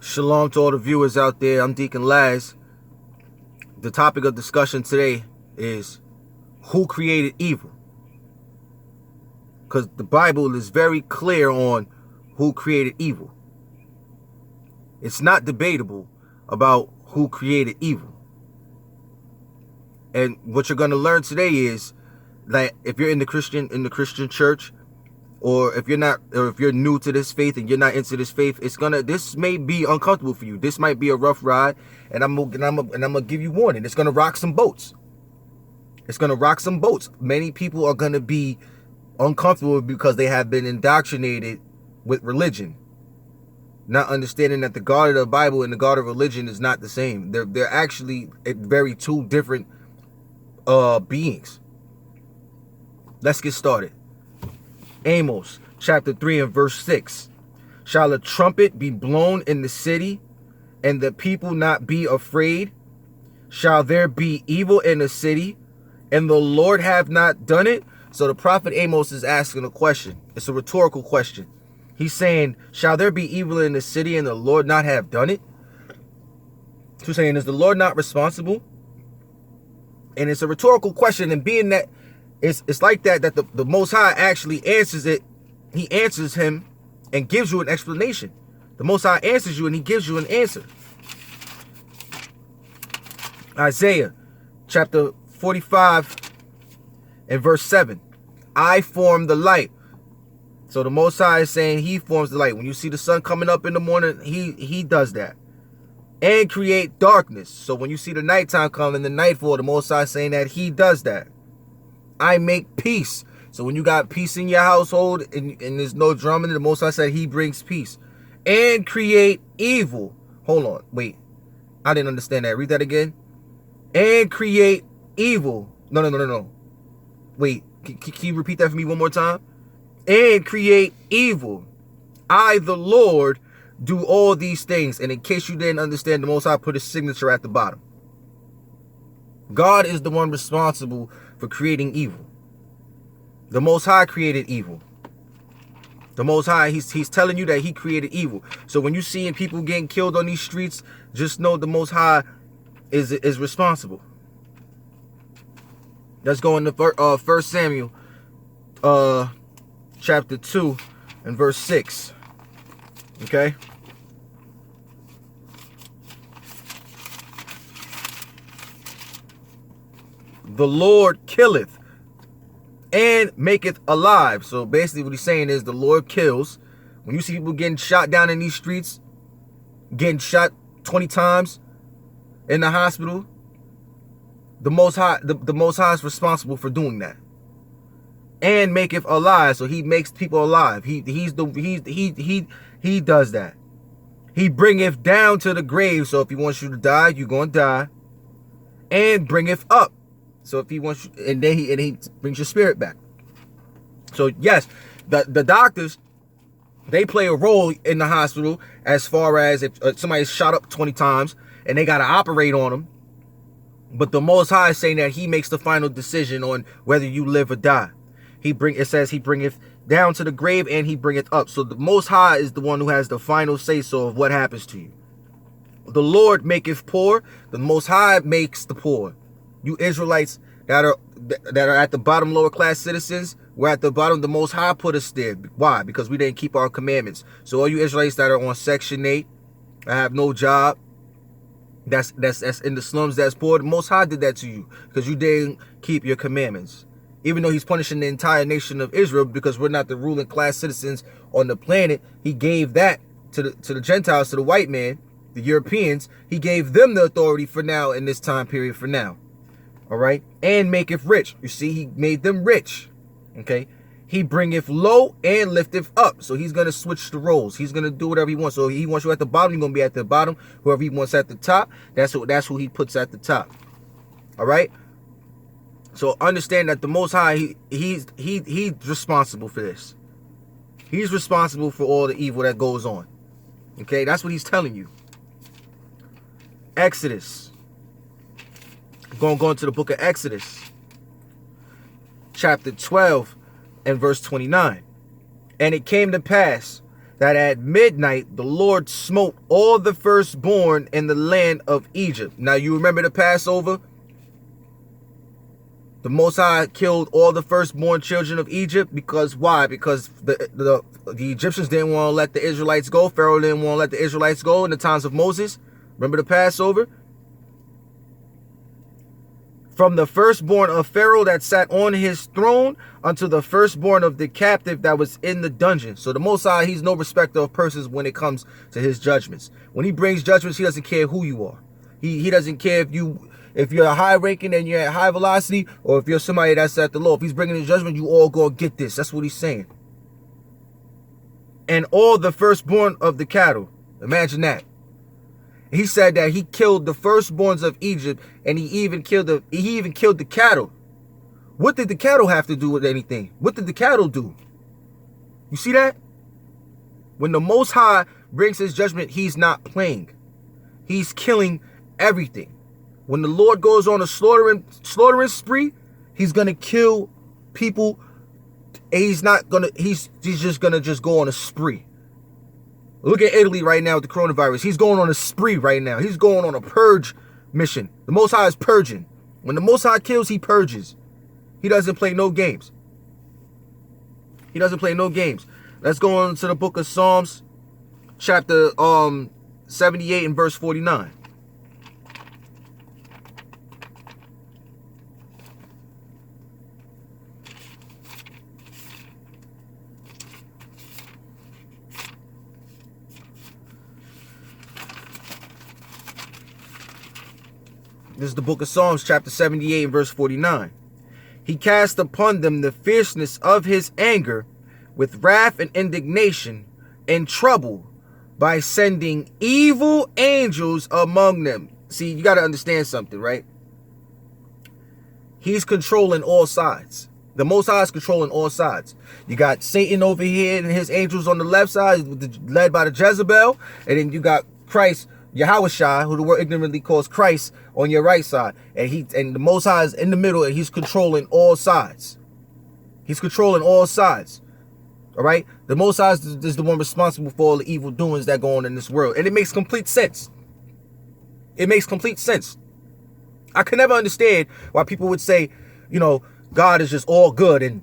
Shalom to all the viewers out there. I'm Deacon-Lazz. The topic of discussion today is who created evil? Because the Bible is very clear on who created evil. It's not debatable about who created evil. And what you're going to learn today is that if you're in the Christian church, or if you're new to this faith and you're not into this faith, this may be uncomfortable for you. This might be a rough ride, and I'm gonna give you warning. It's gonna rock some boats. It's gonna rock some boats. Many people are gonna be uncomfortable because they have been indoctrinated with religion, not understanding that the God of the Bible and the God of religion is not the same. They're actually very two different beings. Let's get started. Amos chapter 3 and verse 6. Shall a trumpet be blown in the city, and the people not be afraid? Shall there be evil in the city, and the Lord have not done it? So the prophet Amos is asking a question. It's a rhetorical question. He's saying, shall there be evil in the city, and the Lord not have done it? So he's saying, is the Lord not responsible? And it's a rhetorical question, and being that it's like that the Most High actually answers it. He answers him and gives you an explanation. The Most High answers you and he gives you an answer. Isaiah chapter 45 and verse 7. I form the light. So the Most High is saying he forms the light. When you see the sun coming up in the morning, he does that. And create darkness. So when you see the nighttime come and the nightfall, the Most High is saying that he does that. I make peace. So when you got peace in your household and there's no drama, the Most High said he brings peace. And create evil. Hold on. Wait. I didn't understand that. Read that again. And create evil. No. Wait. Can you repeat that for me one more time? And create evil. I, the Lord, do all these things. And in case you didn't understand, the Most High put his signature at the bottom. God is the one responsible for creating evil. The Most High created evil. The Most High, he's telling you that he created evil. So when you see people getting killed on these streets, just know the Most High is responsible. Let's go into 1 Samuel chapter 2 and verse 6. Okay? The Lord killeth and maketh alive. So basically what he's saying is the Lord kills. When you see people getting shot down in these streets, getting shot 20 times in the hospital, the Most High, the Most High is responsible for doing that. And maketh alive. So he makes people alive. He does that. He bringeth down to the grave. So if he wants you to die, you're going to die. And bringeth up. So if he wants you, and then he brings your spirit back. So yes, the doctors, they play a role in the hospital as far as if somebody's shot up 20 times and they got to operate on them. But the Most High is saying that he makes the final decision on whether you live or die. It says he bringeth down to the grave and he bringeth up. So the Most High is the one who has the final say so of what happens to you. The Lord maketh poor. The Most High makes the poor. You Israelites that are at the bottom, lower class citizens, we're at the bottom. The Most High put us there. Why? Because we didn't keep our commandments. So all you Israelites that are on Section 8, that have no job, that's in the slums, that's poor, the Most High did that to you because you didn't keep your commandments. Even though he's punishing the entire nation of Israel because we're not the ruling class citizens on the planet, he gave that to the Gentiles, to the white man, the Europeans. He gave them the authority for now in this time period for now. All right. And maketh rich. You see, he made them rich. Okay. He bringeth low and lifteth up. So he's going to switch the roles. He's going to do whatever he wants. So if he wants you at the bottom, you're going to be at the bottom. Whoever he wants at the top, that's who he puts at the top. All right. So understand that the Most High, he's responsible for this. He's responsible for all the evil that goes on. Okay. That's what he's telling you. Exodus. Going to the book of Exodus, chapter 12 and verse 29. And it came to pass that at midnight the Lord smote all the firstborn in the land of Egypt. Now you remember the Passover? The Most High killed all the firstborn children of Egypt because why? Because the Egyptians didn't want to let the Israelites go. Pharaoh didn't want to let the Israelites go in the times of Moses. Remember the Passover? From the firstborn of Pharaoh that sat on his throne unto the firstborn of the captive that was in the dungeon. So the Most High, he's no respecter of persons when it comes to his judgments. When he brings judgments, he doesn't care who you are. He doesn't care if you're a high ranking and you're at high velocity, or if you're somebody that's at the low. If he's bringing his judgment, you all go get this. That's what he's saying. And all the firstborn of the cattle. Imagine that. He said that he killed the firstborns of Egypt, and he even killed the cattle. What did the cattle have to do with anything? What did the cattle do? You see that? When the Most High brings his judgment, he's not playing. He's killing everything. When the Lord goes on a slaughtering spree, he's gonna kill people. And he's just gonna go on a spree. Look at Italy right now with the coronavirus. He's going on a spree right now. He's going on a purge mission. The Most High is purging. When the Most High kills, he purges. He doesn't play no games. He doesn't play no games. Let's go on to the book of Psalms, chapter 78 and verse 49. This is the book of Psalms, chapter 78, and verse 49. He cast upon them the fierceness of his anger with wrath and indignation and trouble by sending evil angels among them. See, you got to understand something, right? He's controlling all sides. The Most High is controlling all sides. You got Satan over here and his angels on the left side, led by the Jezebel. And then you got Christ, Yahushua, who the word ignorantly calls Christ, on your right side. And the Most High is in the middle, and he's controlling all sides. He's controlling all sides. All right? The Most High is the one responsible for all the evil doings that go on in this world. And it makes complete sense. It makes complete sense. I could never understand why people would say, you know, God is just all good and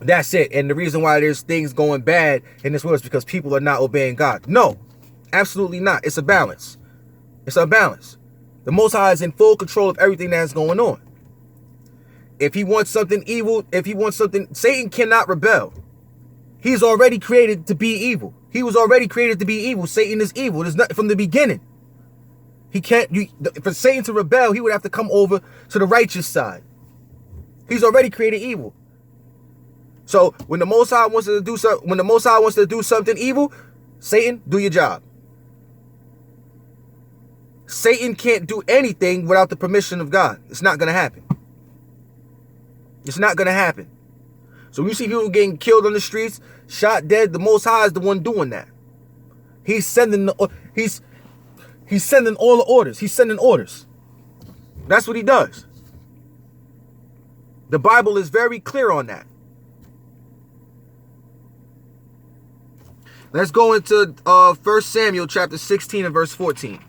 that's it. And the reason why there's things going bad in this world is because people are not obeying God. No, absolutely not. It's a balance. It's a balance. The Most High is in full control of everything that's going on. If he wants something evil, Satan cannot rebel. He's already created to be evil. He was already created to be evil. Satan is evil. There's nothing from the beginning. He can't, for Satan to rebel, he would have to come over to the righteous side. He's already created evil. So when the Most High wants to do something evil, Satan, do your job. Satan can't do anything without the permission of God. It's not going to happen. It's not going to happen. So when you see people getting killed on the streets, shot dead, the Most High is the one doing that. He's sending all the orders. He's sending orders. That's what he does. The Bible is very clear on that. Let's go into 1 Samuel chapter 16 and verse 14.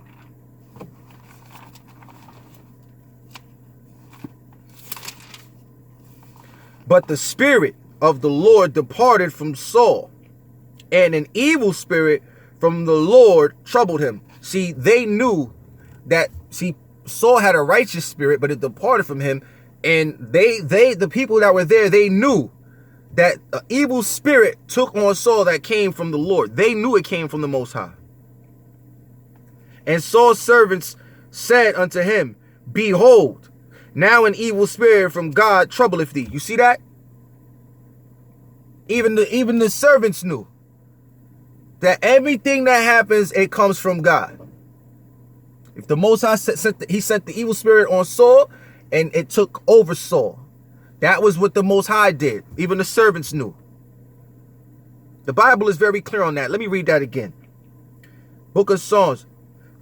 But the Spirit of the Lord departed from Saul, and an evil spirit from the Lord troubled him. See, they knew that, Saul had a righteous spirit, but it departed from him. And the people that were there, they knew that an evil spirit took on Saul that came from the Lord. They knew it came from the Most High. And Saul's servants said unto him, Behold, now an evil spirit from God troubleth thee. You see that? Even the servants knew that everything that happens, it comes from God. If the Most High sent the evil spirit on Saul, and it took over Saul. That was what the Most High did. Even the servants knew. The Bible is very clear on that. Let me read that again. Book of Psalms,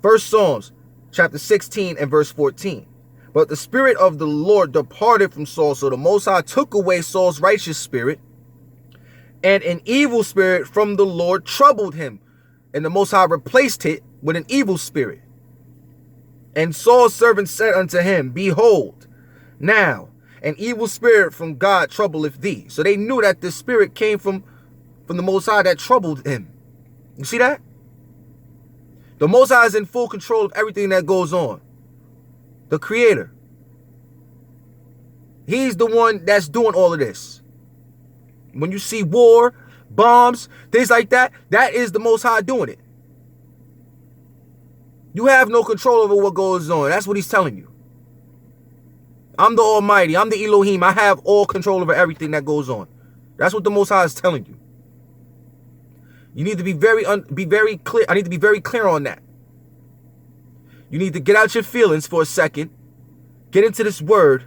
1 Psalms, chapter 16 and verse 14. But the Spirit of the Lord departed from Saul. So the Most High took away Saul's righteous spirit. And an evil spirit from the Lord troubled him. And the Most High replaced it with an evil spirit. And Saul's servant said unto him, Behold, now an evil spirit from God troubleth thee. So they knew that the spirit came from the Most High that troubled him. You see that? The Most High is in full control of everything that goes on. The Creator. He's the one that's doing all of this. When you see war, bombs, things like that, that is the Most High doing it. You have no control over what goes on. That's what he's telling you. I'm the Almighty. I'm the Elohim. I have all control over everything that goes on. That's what the Most High is telling you. You need to be very clear. I need to be very clear on that. You need to get out your feelings for a second, get into this word,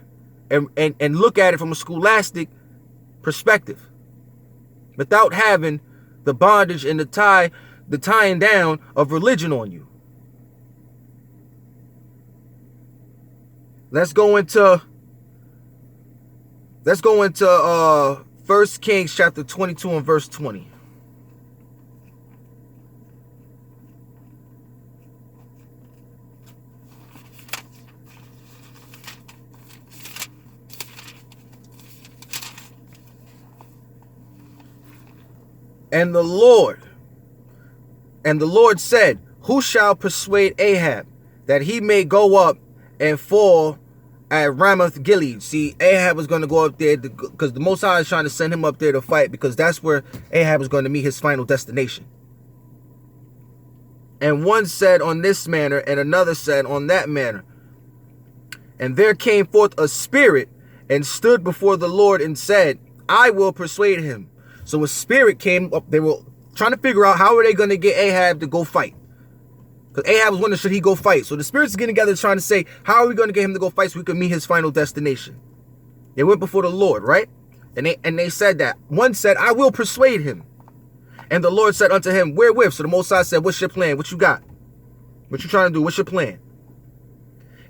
and look at it from a scholastic perspective, without having the bondage and the tying down of religion on you. Let's go into 1 Kings chapter 22 and verse 20. And the Lord said, Who shall persuade Ahab that he may go up and fall at Ramoth Gilead? See, Ahab was going to go up there because the Most High is trying to send him up there to fight, because that's where Ahab was going to meet his final destination. And one said on this manner, and another said on that manner. And there came forth a spirit and stood before the Lord and said, I will persuade him. So a spirit came up. They were trying to figure out how are they going to get Ahab to go fight. Because Ahab was wondering, should he go fight? So the spirits getting together trying to say, how are we going to get him to go fight so we can meet his final destination? They went before the Lord, right? And they said that. One said, I will persuade him. And the Lord said unto him, wherewith? So the Most High said, what's your plan? What you got? What you trying to do? What's your plan?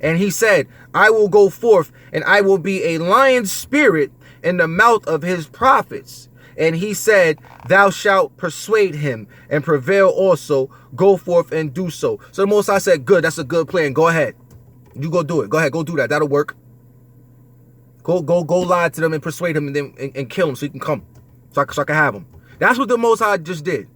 And he said, I will go forth, and I will be a lion spirit in the mouth of his prophets. And he said, thou shalt persuade him and prevail also. Go forth and do so. So the Most High said, good, that's a good plan. Go ahead. You go do it. Go ahead, go do that. That'll work. Go lie to them and persuade him, and then and kill him so he can come. So I can have him. That's what the Most High just did.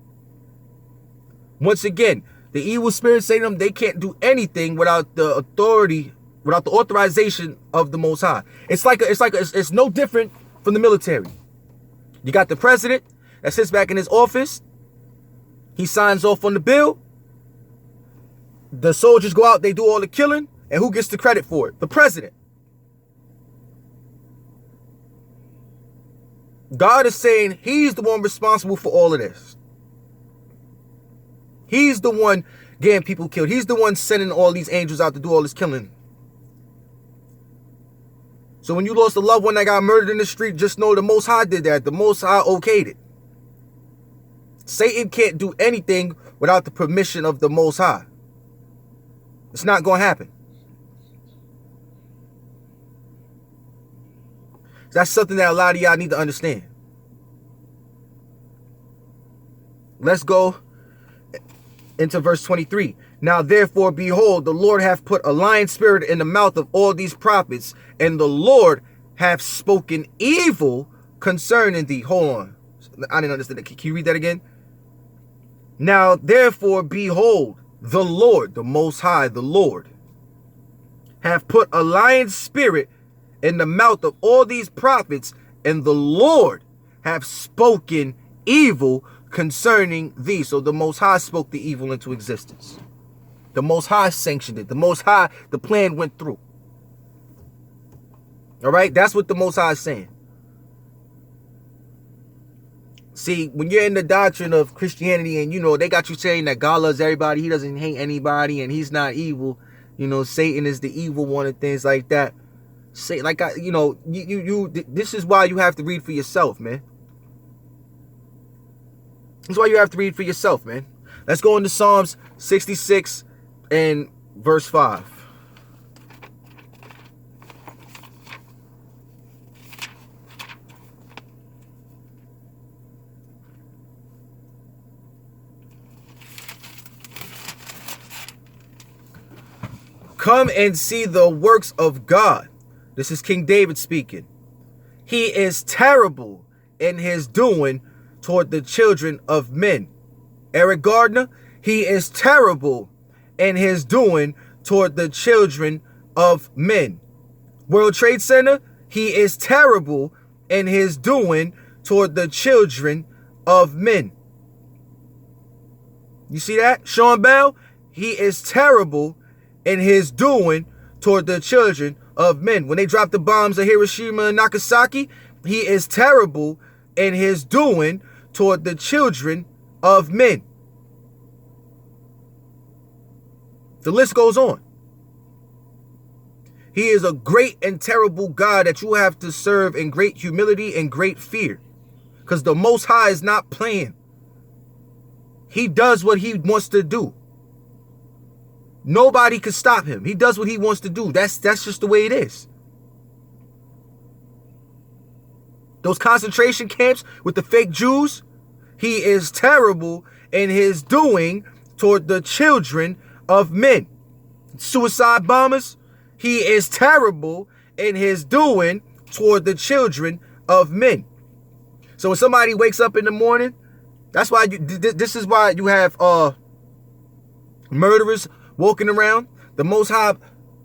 Once again, the evil spirits say to them they can't do anything without the authority, without the authorization of the Most High. It's no different from the military. You got the president that sits back in his office. He signs off on the bill. The soldiers go out, they do all the killing. And who gets the credit for it? The president. God is saying he's the one responsible for all of this. He's the one getting people killed. He's the one sending all these angels out to do all this killing. So when you lost a loved one that got murdered in the street, just know the Most High did that. The Most High okayed it. Satan can't do anything without the permission of the Most High. It's not going to happen. That's something that a lot of y'all need to understand. Let's go into verse 23. Now therefore, behold, the Lord hath put a lion spirit in the mouth of all these prophets, and the Lord hath spoken evil concerning thee. Hold on. I didn't understand that. Can you read that again? Now therefore, behold, the Lord, the Most High, the Lord, hath put a lion spirit in the mouth of all these prophets, and the Lord hath spoken evil concerning thee. So the Most High spoke the evil into existence. The Most High sanctioned it. The Most High, the plan went through. All right? That's what the Most High is saying. See, when you're in the doctrine of Christianity and, they got you saying that God loves everybody, he doesn't hate anybody, and he's not evil, Satan is the evil one and things like that. Say, this is why you have to read for yourself, man. That's why you have to read for yourself, man. Let's go into Psalms 66 and verse 5. Come and see the works of God. This is King David speaking. He is terrible in his doing toward the children of men. Eric Gardner, he is terrible in his doing toward the children of men. World Trade Center, he is terrible in his doing toward the children of men. You see that? Sean Bell, he is terrible in his doing toward the children of men. When they dropped the bombs of Hiroshima and Nagasaki, he is terrible in his doing toward the children of men. The list goes on. He is a great and terrible God that you have to serve in great humility and great fear. Because the Most High is not playing. He does what he wants to do. Nobody can stop him. He does what he wants to do. That's just the way it is. Those concentration camps with the fake Jews, he is terrible in his doing toward the children of men. Suicide bombers, he is terrible in his doing toward the children of men. So when somebody wakes up in the morning, that's why this is why you have murderers walking around. The Most High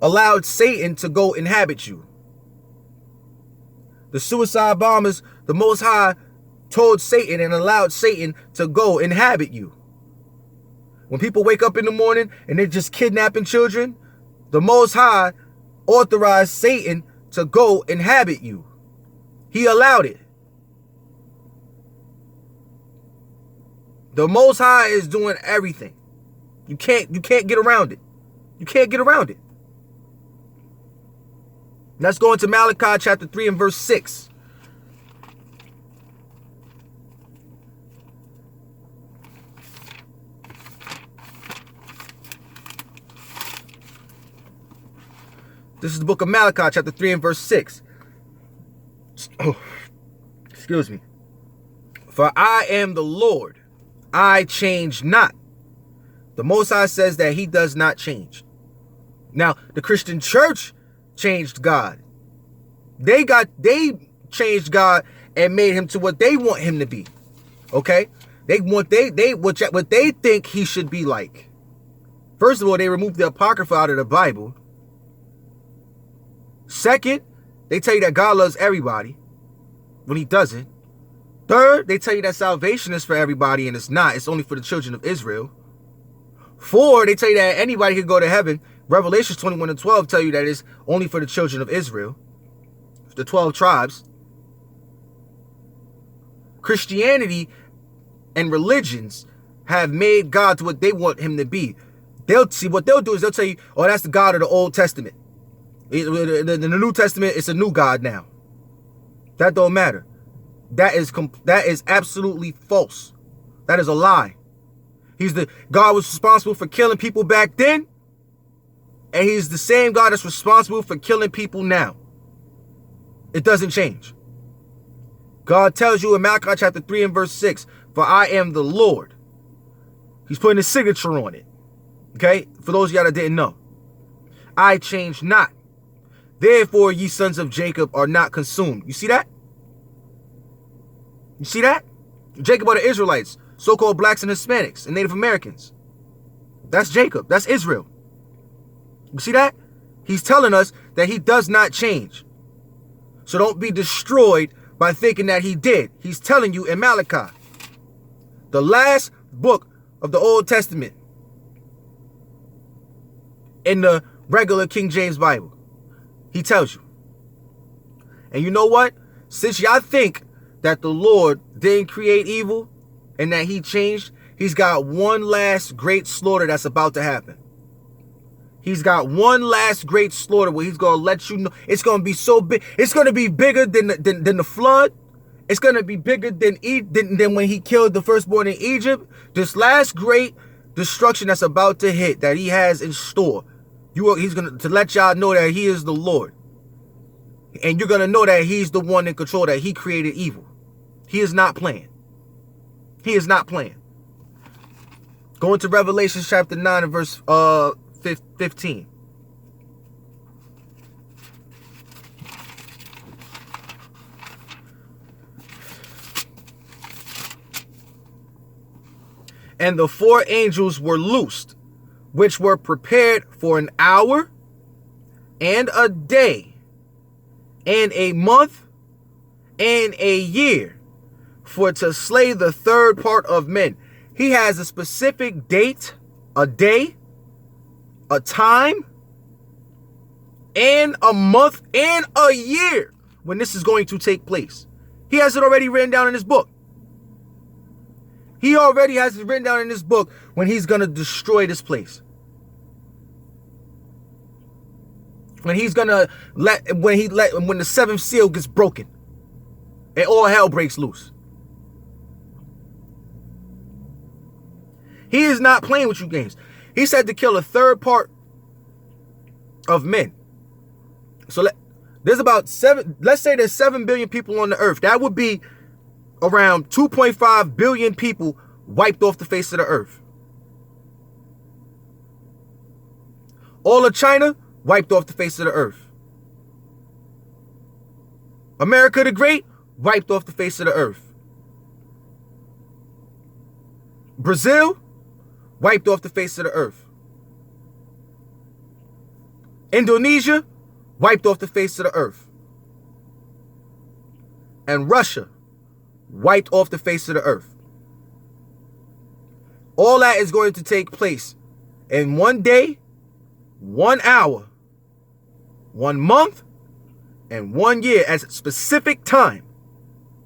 allowed Satan to go inhabit you. The suicide bombers, the Most High told Satan and allowed Satan to go inhabit you. When people wake up in the morning and they're just kidnapping children, the Most High authorized Satan to go inhabit you. He allowed it. The Most High is doing everything. You can't get around it. You can't get around it. Let's go into Malachi chapter 3 and verse 6. This is the book of Malachi chapter 3 and verse 6. Oh, excuse me. For I am the Lord, I change not. The Most High says that he does not change. Now, the Christian church changed God. They changed God and made him to what they want him to be. Okay? What they think he should be like. First of all, they removed the apocrypha out of the Bible. Second, they tell you that God loves everybody when he doesn't. Third, they tell you that salvation is for everybody and it's not. It's only for the children of Israel. Four, they tell you that anybody can go to heaven. Revelations 21 and 12 tell you that it's only for the children of Israel. The 12 tribes. Christianity and religions have made God to what they want him to be. They'll see what they'll do is they'll tell you, oh, that's the God of the Old Testament. The New Testament, it's a new God now. That don't matter. That is absolutely false. That is a lie. God was responsible for killing people back then, and he's the same God that's responsible for killing people now. It doesn't change. God tells you in Malachi chapter 3 and verse 6, for I am the Lord. He's putting his signature on it. Okay? For those of y'all that didn't know. I change not. Therefore, ye sons of Jacob are not consumed. You see that? You see that? Jacob are the Israelites, so-called blacks and Hispanics and Native Americans. That's Jacob. That's Israel. You see that? He's telling us that he does not change. So don't be destroyed by thinking that he did. He's telling you in Malachi, the last book of the Old Testament in the regular King James Bible. He tells you. And you know what? Since y'all think that the Lord didn't create evil and that he changed, he's got one last great slaughter that's about to happen. He's got one last great slaughter where he's going to let you know. It's going to be so big. It's going to be bigger than the flood. It's going to be bigger than when he killed the firstborn in Egypt. This last great destruction that's about to hit, that he has in store. He's going to let y'all know that he is the Lord. And you're going to know that he's the one in control, that he created evil. He is not playing. He is not playing. Going to Revelation chapter 9 and verse 15. And the 4 angels were loosed, which were prepared for an hour, and a day, and a month, and a year, for to slay the third part of men. He has a specific date, a day, a time, and a month, and a year when this is going to take place. He has it already written down in his book. He already has it written down in his book when he's going to destroy this place. When he's going to when the 7th seal gets broken and all hell breaks loose. He is not playing with you games. He said to kill a third part of men. So there's about let's say there's 7 billion people on the earth. That would be around 2.5 billion people wiped off the face of the earth. All of China wiped off the face of the earth. America the Great wiped off the face of the earth. Brazil wiped off the face of the earth. Indonesia wiped off the face of the earth. And Russia wiped off the face of the earth. All that is going to take place in 1 day, 1 hour, 1 month, and 1 year as a specific time.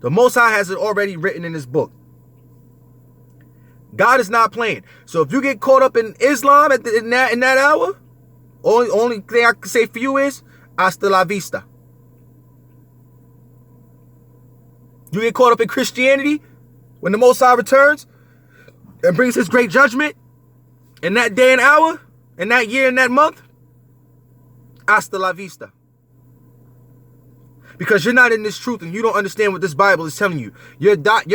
The Most High has it already written in his book. God is not playing. So if you get caught up in Islam in that hour, only thing I can say for you is hasta la vista. You get caught up in Christianity when the Most High returns and brings his great judgment in that day and hour, in that year and that month, hasta la vista. Because you're not in this truth and you don't understand what this Bible is telling you. You're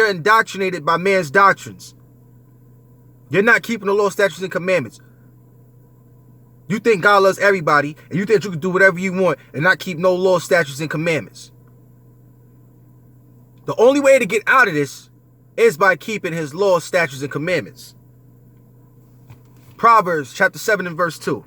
indoctrinated by man's doctrines. You're not keeping the law, statutes, and commandments. You think God loves everybody, and you think you can do whatever you want and not keep no law, statutes, and commandments. The only way to get out of this is by keeping his law, statutes, and commandments. Proverbs chapter 7 and verse 2.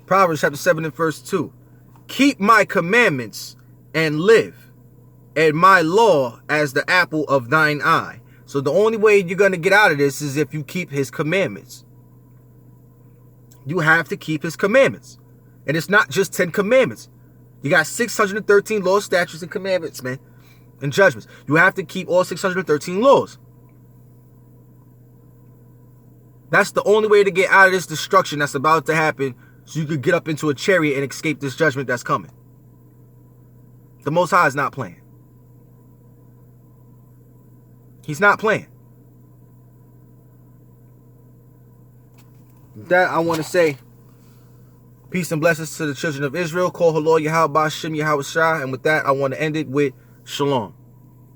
Proverbs chapter 7 and verse 2. Keep my commandments and live, and my law as the apple of thine eye. So the only way you're going to get out of this is if you keep his commandments. You have to keep his commandments. And it's not just 10 commandments. You got 613 laws, statutes, and commandments, man. And judgments. You have to keep all 613 laws. That's the only way to get out of this destruction that's about to happen, so you could get up into a chariot and escape this judgment that's coming. The Most High is not playing. He's not playing. With that, I want to say peace and blessings to the children of Israel. Call her Lord Yahweh Bashem Yahweh Shah. And with that, I want to end it with Shalom.